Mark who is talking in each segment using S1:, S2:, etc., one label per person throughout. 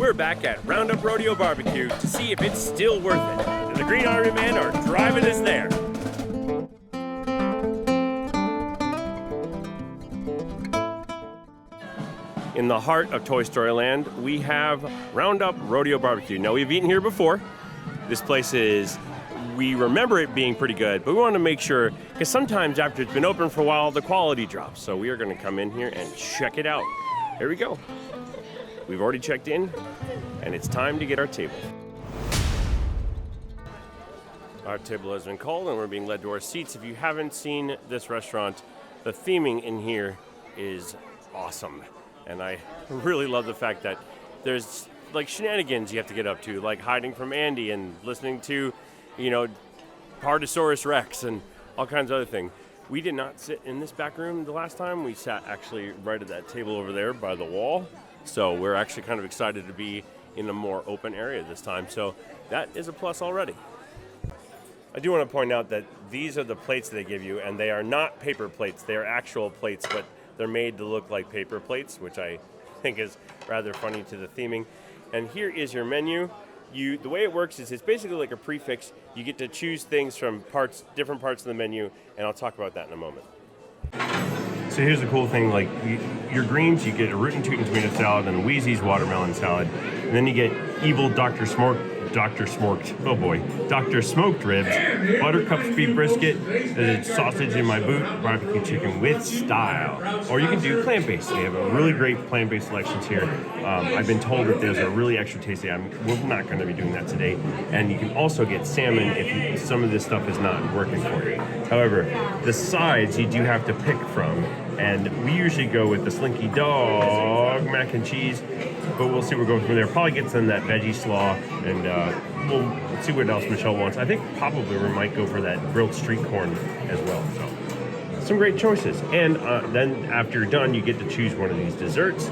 S1: we're back at Roundup Rodeo BBQ to see if it's still worth it. And the Green Army Men are driving us there. In the heart of Toy Story Land, we have Roundup Rodeo BBQ. Now, we've eaten here before. This place is, we remember it being pretty good, but we want to make sure, because sometimes after it's been open for a while, the quality drops. So we are going to come in here and check it out. Here we go. We've already checked in, and it's time to get our table. Our table has been called, and we're being led to our seats. If you haven't seen this restaurant, the theming in here is awesome. And I really love the fact that there's like shenanigans you have to get up to, like hiding from Andy and listening to, you know, Partysaurus Rex and all kinds of other things. We did not sit in this back room the last time. We sat actually right at that table over there by the wall. So we're actually kind of excited to be in a more open area this time. So that is a plus already. I do want to point out that these are the plates they give you, and they are not paper plates. They are actual plates, but they're made to look like paper plates, which I think is rather funny to the theming. And here is your menu. The way it works is it's basically like a prefix. You get to choose things from different parts of the menu, and I'll talk about that in a moment. So here's the cool thing, like your greens, you get a rootin' tootin' tomato salad and Wheezy's watermelon salad. And then you get evil Dr. Smoked ribs, buttercup beef brisket, sausage in my boot, barbecue chicken with style. Or you can do plant-based. They have a really great plant-based selections here. I've been told that there's a really extra tasty. We're not going to be doing that today. And you can also get salmon if some of this stuff is not working for you. However, the sides you do have to pick from. And we usually go with the Slinky Dog mac and cheese, but we'll see where we're going from there. Probably get some of that veggie slaw, and we'll see what else Michelle wants. I think probably we might go for that grilled street corn as well. So some great choices. And then after you're done, you get to choose one of these desserts.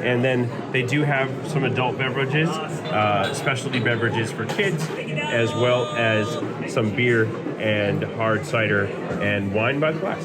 S1: And then they do have some adult beverages, specialty beverages for kids, as well as some beer and hard cider and wine by the glass.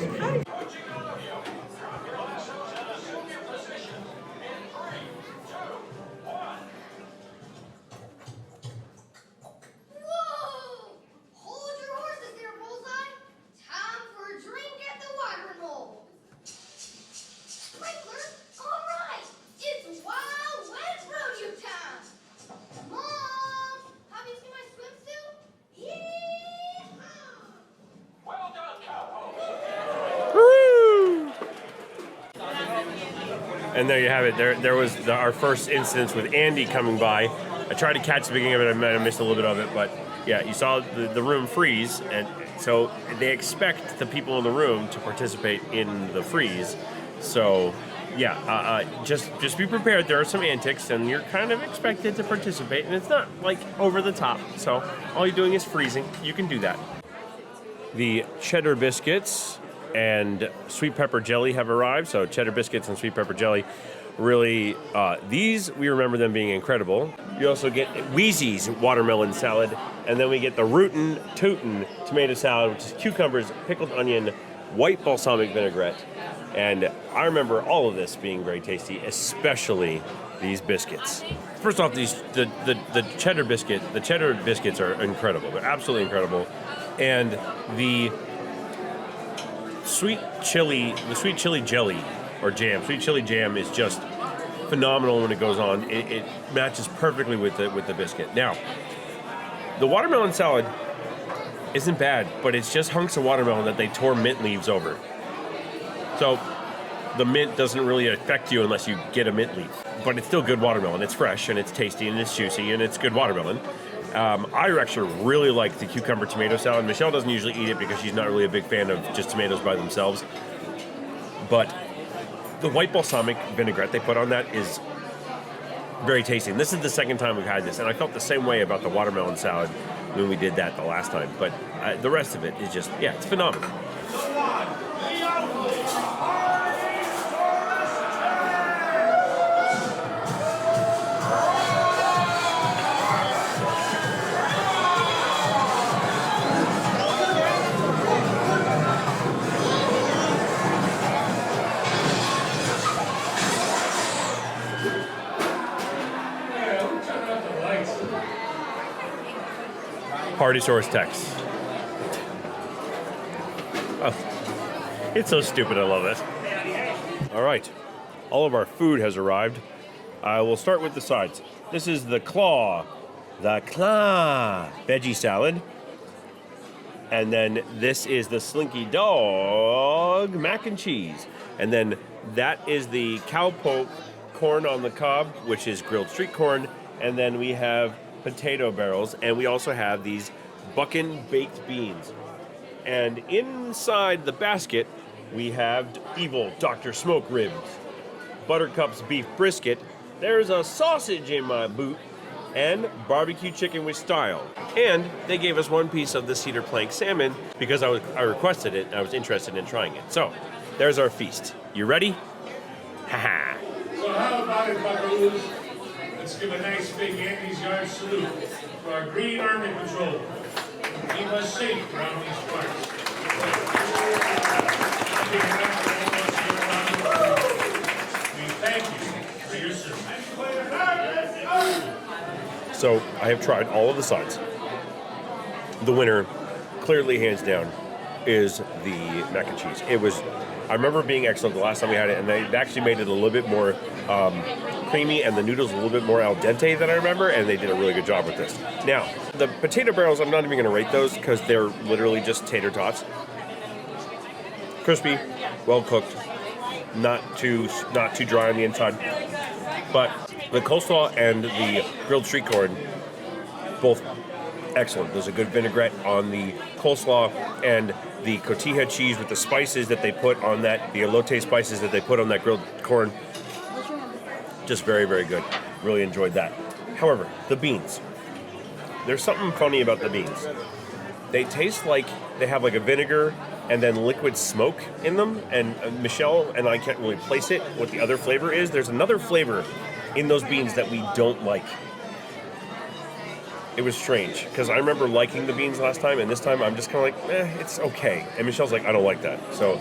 S1: And there you have it. There was our first instance with Andy coming by. I tried to catch the beginning of it. I might have missed a little bit of it, but yeah, you saw the room freeze, and so they expect the people in the room to participate in the freeze. So yeah, just be prepared. There are some antics, and you're kind of expected to participate, and it's not like over the top. So all you're doing is freezing. You can do that. The cheddar biscuits and sweet pepper jelly have arrived. So cheddar biscuits and sweet pepper jelly, really, these, we remember them being incredible. You also get Wheezy's watermelon salad, and then we get the Rootin' Tootin' tomato salad, which is cucumbers, pickled onion, white balsamic vinaigrette. And I remember all of this being very tasty, especially these biscuits. First off, the cheddar biscuits are incredible. They're absolutely incredible. And the sweet chili jelly or jam. Sweet chili jam is just phenomenal when it goes on. It matches perfectly with the biscuit. Now, the watermelon salad isn't bad, but it's just hunks of watermelon that they tore mint leaves over. So the mint doesn't really affect you unless you get a mint leaf. But it's still good watermelon. It's fresh and it's tasty and it's juicy and it's good watermelon. I actually really like the cucumber tomato salad. Michelle doesn't usually eat it because she's not really a big fan of just tomatoes by themselves. But the white balsamic vinaigrette they put on that is very tasty. And this is the second time we've had this. And I felt the same way about the watermelon salad when we did that the last time. But the rest of it is just, yeah, it's phenomenal. Partysaurus Tex. Oh, it's so stupid, I love it. All right, all of our food has arrived. We'll start with the sides. This is the claw veggie salad. And then this is the Slinky Dog mac and cheese. And then that is the cowpoke corn on the cob, which is grilled street corn. And then we have potato barrels, and we also have these buckin baked beans. And inside the basket, we have evil Dr. Smoke ribs, Buttercup's beef brisket. There's a sausage in my boot, and barbecue chicken with style. And they gave us one piece of the cedar plank salmon because I requested it and I was interested in trying it. So there's our feast. You ready? Haha.
S2: So how about it, buckaroos? Let's give a nice big Andy's Yard salute to our Green Army Patrol. Keep us safe around these parts. We thank you for your service.
S1: So I have tried all of the sides. The winner, clearly hands down, is the mac and cheese. I remember being excellent the last time we had it, and they actually made it a little bit more creamy, and the noodles a little bit more al dente than I remember, and they did a really good job with this. Now, the potato barrels, I'm not even going to rate those because they're literally just tater tots. Crispy, well cooked, not too dry on the inside, but the coleslaw and the grilled street corn, both excellent. There's a good vinaigrette on the coleslaw, and the cotija cheese with the spices that they put on that, the elote spices that they put on that grilled corn, just very, very good. Really enjoyed that. However, the beans. There's something funny about the beans. They taste like they have like a vinegar and then liquid smoke in them, and Michelle and I can't really place it, what the other flavor is. There's another flavor in those beans that we don't like. It was strange, because I remember liking the beans last time, and this time I'm just kind of like, it's okay. And Michelle's like, I don't like that. So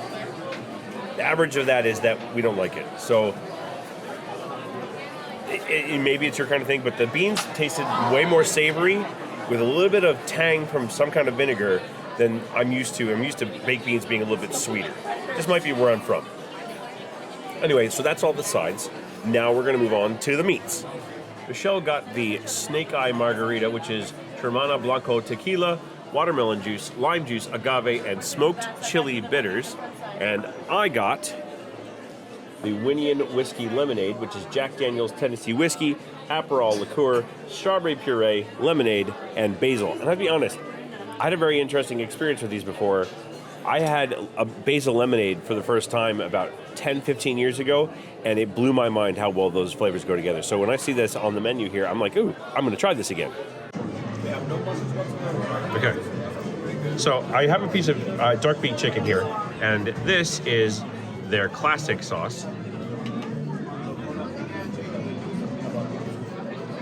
S1: the average of that is that we don't like it. So maybe it's your kind of thing, but the beans tasted way more savory with a little bit of tang from some kind of vinegar than I'm used to. I'm used to baked beans being a little bit sweeter. This might be where I'm from. Anyway, so that's all the sides. Now we're going to move on to the meats. Michelle got the snake eye margarita, which is Hermana Blanco tequila, watermelon juice, lime juice, agave, and smoked chili bitters. And I got the Whinnying whiskey lemonade, which is Jack Daniel's Tennessee whiskey, Aperol liqueur, strawberry puree, lemonade, and basil. And I'll be honest, I had a very interesting experience with these before. I had a basil lemonade for the first time about 10, 15 years ago, and it blew my mind how well those flavors go together. So when I see this on the menu here, I'm like, ooh, I'm going to try this again. Okay. So I have a piece of dark beet chicken here, and this is their classic sauce.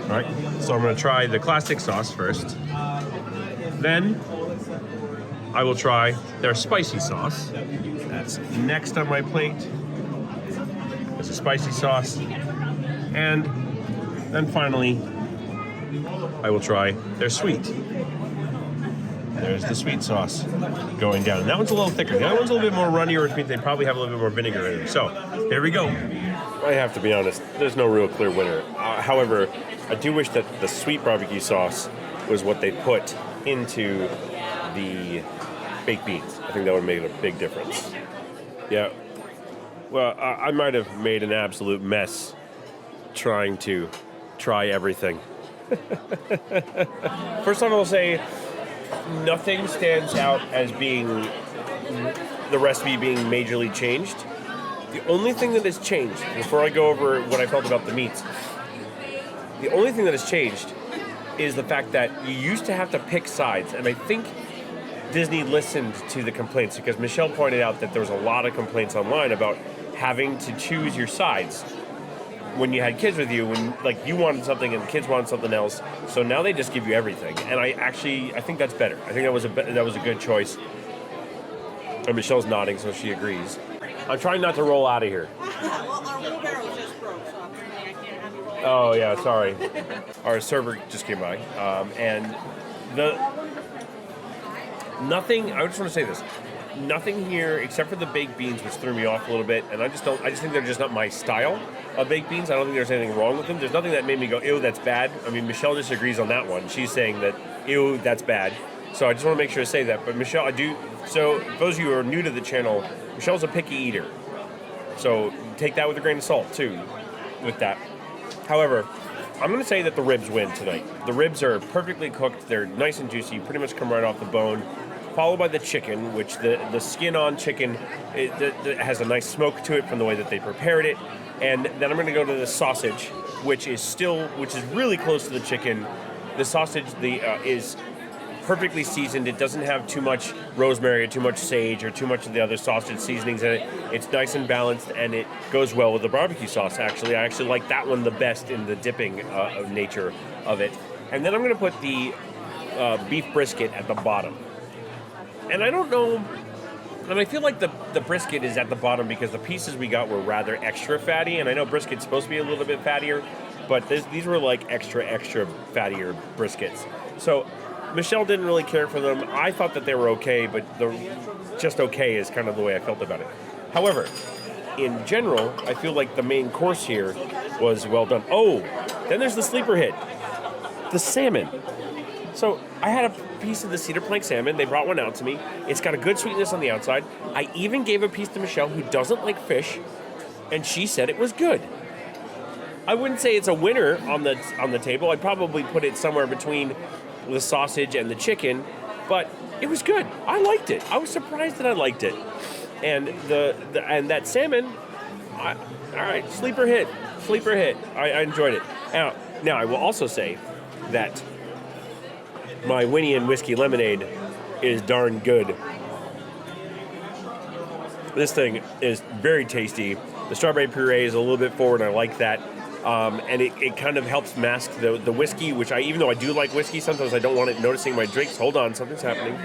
S1: All right, so I'm going to try the classic sauce first. Then I will try their spicy sauce. That's next on my plate. There's a spicy sauce. And then finally, I will try their sweet. There's the sweet sauce going down. And that one's a little thicker. The other one's a little bit more runnier, which means they probably have a little bit more vinegar in them. So, here we go. I have to be honest, there's no real clear winner. However, I do wish that the sweet barbecue sauce was what they put into the baked beans. I think that would make a big difference. Yeah. Well, I might have made an absolute mess trying to try everything. First off, I'll say nothing stands out as being the recipe being majorly changed. The only thing that has changed, before I go over what I felt about the meats, the only thing that has changed is the fact that you used to have to pick sides, and I think Disney listened to the complaints, because Michelle pointed out that there was a lot of complaints online about having to choose your sides when you had kids with you, when like you wanted something and the kids wanted something else. So now they just give you everything, and I think that's better. I think that was a good choice. And Michelle's nodding, so she agrees. I'm trying not to roll out of here.
S3: Well, our wheelbarrow just broke, so apparently I can't have you roll.
S1: Oh yeah, sorry. Our server just came by, and Nothing, I just want to say this. Nothing here except for the baked beans, which threw me off a little bit, and I just think they're just not my style of baked beans. I don't think there's anything wrong with them. There's nothing that made me go, ew, that's bad. I mean, Michelle disagrees on that one. She's saying that, ew, that's bad. So I just want to make sure to say that. But Michelle, so for those of you who are new to the channel, Michelle's a picky eater. So take that with a grain of salt, too, with that. However, I'm going to say that the ribs win tonight. The ribs are perfectly cooked. They're nice and juicy, pretty much come right off the bone. Followed by the chicken, which the skin on chicken it has a nice smoke to it from the way that they prepared it. And then I'm going to go to the sausage, which is really close to the chicken. The sausage is perfectly seasoned. It doesn't have too much rosemary or too much sage or too much of the other sausage seasonings in it. It's nice and balanced, and it goes well with the barbecue sauce, actually. I actually like that one the best in the dipping nature of it. And then I'm going to put the beef brisket at the bottom. And I don't know, and I feel like the brisket is at the bottom because the pieces we got were rather extra fatty, and I know brisket's supposed to be a little bit fattier, but these were like extra fattier briskets. So Michelle didn't really care for them. I thought that they were okay, but just okay is kind of the way I felt about it. However, in general, I feel like the main course here was well done. Oh, then there's the sleeper hit, the salmon. So I had a piece of the cedar plank salmon. They brought one out to me. It's got a good sweetness on the outside. I even gave a piece to Michelle, who doesn't like fish, and she said it was good. I wouldn't say it's a winner on the table. I'd probably put it somewhere between the sausage and the chicken, but it was good. I liked it. I was surprised that I liked it. And and that salmon, all right, sleeper hit. I enjoyed it. Now I will also say that my Whinnying whiskey lemonade is darn good. This thing is very tasty. The strawberry puree is a little bit forward, and I like that. And it kind of helps mask the whiskey, which even though I do like whiskey, sometimes I don't want it noticing my drinks. Hold on, something's happening.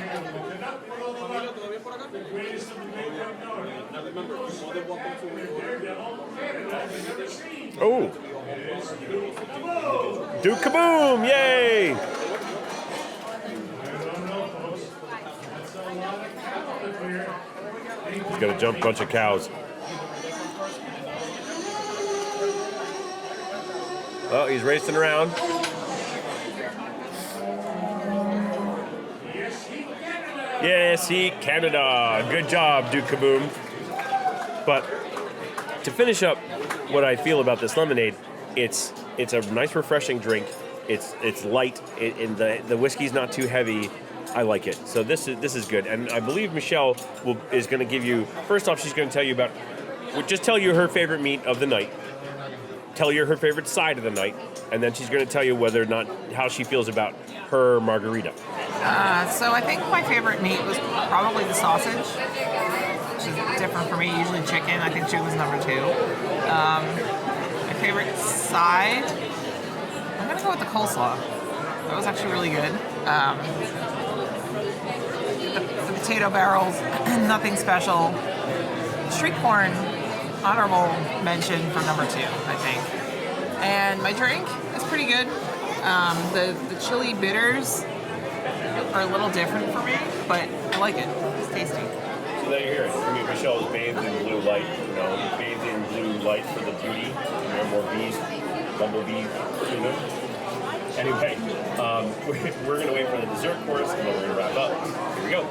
S1: Oh. Duke Kaboom, yay! He's gonna jump a bunch of cows. Oh, he's racing around. Yes, Canada. Good job, Duke Kaboom. But to finish up what I feel about this lemonade, it's a nice, refreshing drink. It's light, and the whiskey's not too heavy. I like it. So this is good. And I believe Michelle is going to give you, first off, she's going to tell you just tell you her favorite meat of the night, tell you her favorite side of the night, and then she's going to tell you whether or not, how she feels about her margarita.
S4: So I think my favorite meat was probably the sausage, which is different for me, usually chicken. I think chicken's number 2. My favorite side, I'm going to go with the coleslaw. That was actually really good. The potato barrels, nothing special. Street corn, honorable mention for number 2, I think. And my drink is pretty good. The chili bitters are a little different for me, but I like it. It's tasty.
S1: So there you hear it. I mean, Michelle's bathed in blue light, bathed in blue light for the beauty. More bees, bumblebees, Anyway, we're going to wait for the dessert course, and then we're going to wrap up. Here we go.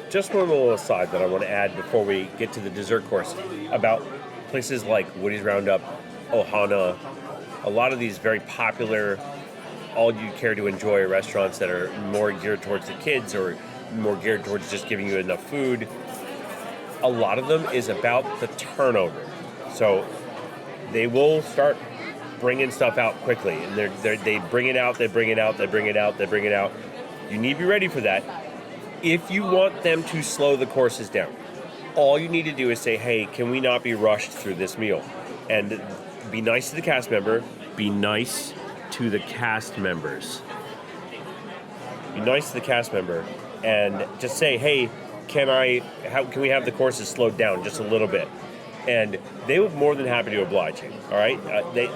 S1: Just one little aside that I want to add before we get to the dessert course about places like Woody's Roundup, Ohana, a lot of these very popular, all you care to enjoy restaurants that are more geared towards the kids or more geared towards just giving you enough food. A lot of them is about the turnover. So they will start bringing stuff out quickly, and they bring it out, they bring it out, they bring it out, they bring it out. You need to be ready for that. If you want them to slow the courses down, all you need to do is say, hey, can we not be rushed through this meal? And be nice to the cast member. Be nice to the cast members. Be nice to the cast member, and just say, hey, can we have the courses slowed down just a little bit? and they were more than happy to oblige you. All right,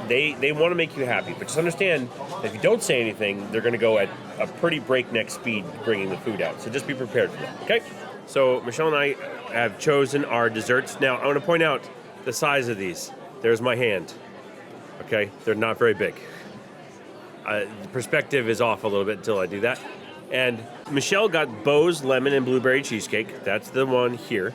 S1: they want to make you happy, but just understand that if you don't say anything, they're going to go at a pretty breakneck speed bringing the food out. So just be prepared for that. Okay. So Michelle and I have chosen our desserts. Now I want to point out the size of these. There's my hand. Okay, they're not very big. The perspective is off a little bit until I do that. And Michelle got Bo's lemon and blueberry cheesecake. That's the one here.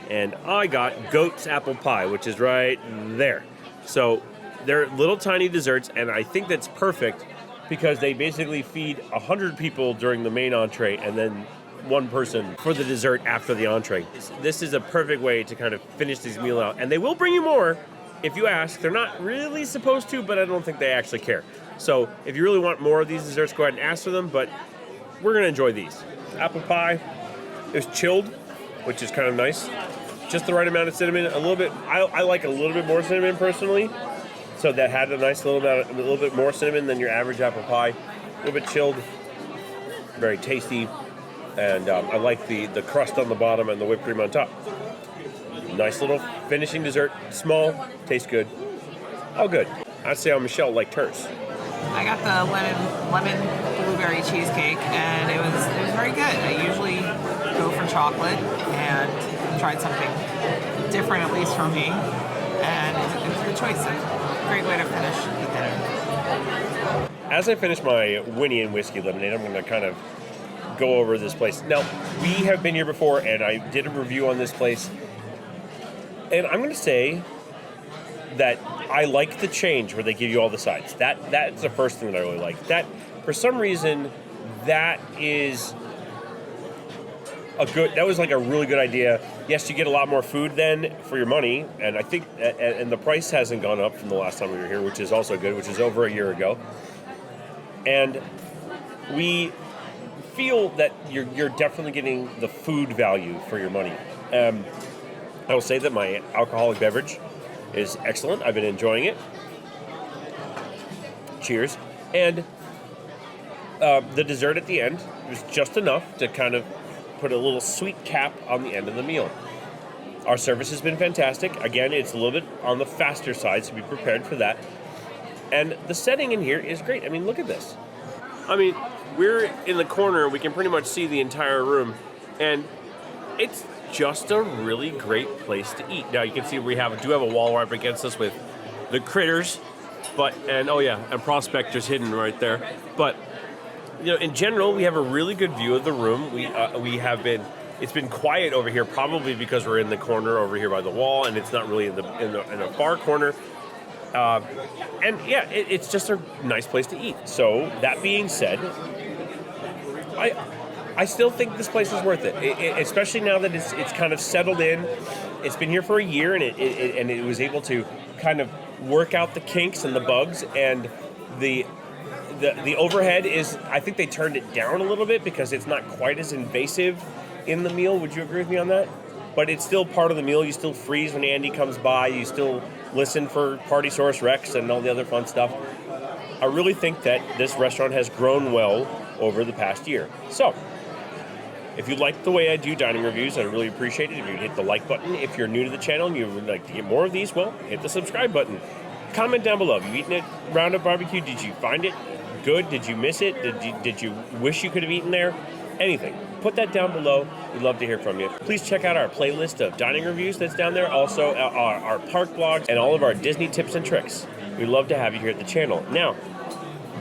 S1: And I got Goat's apple pie, which is right there. So they're little tiny desserts, and I think that's perfect because they basically feed 100 people during the main entree and then one person for the dessert after the entree. This is a perfect way to kind of finish this meal out. And they will bring you more if you ask. They're not really supposed to, but I don't think they actually care. So if you really want more of these desserts, go ahead and ask for them, but we're going to enjoy these. Apple pie is chilled, which is kind of nice. Just the right amount of cinnamon, a little bit. I like a little bit more cinnamon personally, so that had a nice little bit more cinnamon than your average apple pie. A little bit chilled, very tasty, and I like the crust on the bottom and the whipped cream on top. Nice little finishing dessert, small, tastes good, all good. I'd say how Michelle liked hers.
S4: I got the lemon blueberry cheesecake, and it was very good. I usually go for chocolate, and tried something different, at least for me, and it was a good choice. A great way to finish the dinner.
S1: As I finish my Whinnying whiskey lemonade, I'm going to kind of go over this place. Now, we have been here before, and I did a review on this place, and I'm going to say that I like the change where they give you all the sides. That's the first thing that I really like. That, for some reason, that was like a really good idea. Yes, you get a lot more food then for your money, and I think, and the price hasn't gone up from the last time we were here, which is also good, which is over a year ago. And we feel that you're definitely getting the food value for your money. I will say that my alcoholic beverage is excellent. I've been enjoying it. Cheers. And the dessert at the end was just enough to kind of put a little sweet cap on the end of the meal. Our service has been fantastic. Again, it's a little bit on the faster side, so be prepared for that. And the setting in here is great. I mean, look at this. I mean, we're in the corner. We can pretty much see the entire room. And it's just a really great place to eat. Now, you can see we do have a wall right up against us with the critters. And Prospector's hidden right there. But, you know, in general, we have a really good view of the room. It's been quiet over here, probably because we're in the corner over here by the wall, and it's not really in a far corner. It's just a nice place to eat. So that being said, I still think this place is worth it, especially now that it's kind of settled in. It's been here for a year, and it was able to kind of work out the kinks and the bugs, and the overhead is, I think they turned it down a little bit because it's not quite as invasive in the meal. Would you agree with me on that? But it's still part of the meal. You still freeze when Andy comes by. You still listen for Partysaurus Rex and all the other fun stuff. I really think that this restaurant has grown well over the past year. So, if you like the way I do dining reviews, I'd really appreciate it if you'd hit the like button. If you're new to the channel and you would like to get more of these, well, hit the subscribe button. Comment down below. Have you eaten at Roundup Barbecue? Did you find it good? Did you miss it? Did you wish you could have eaten there? Anything. Put that down below. We'd love to hear from you. Please check out our playlist of dining reviews that's down there. Also, our park blogs and all of our Disney tips and tricks. We'd love to have you here at the channel. Now,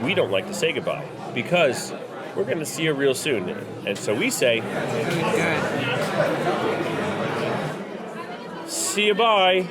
S1: we don't like to say goodbye because we're going to see you real soon. And so we say, see you bye.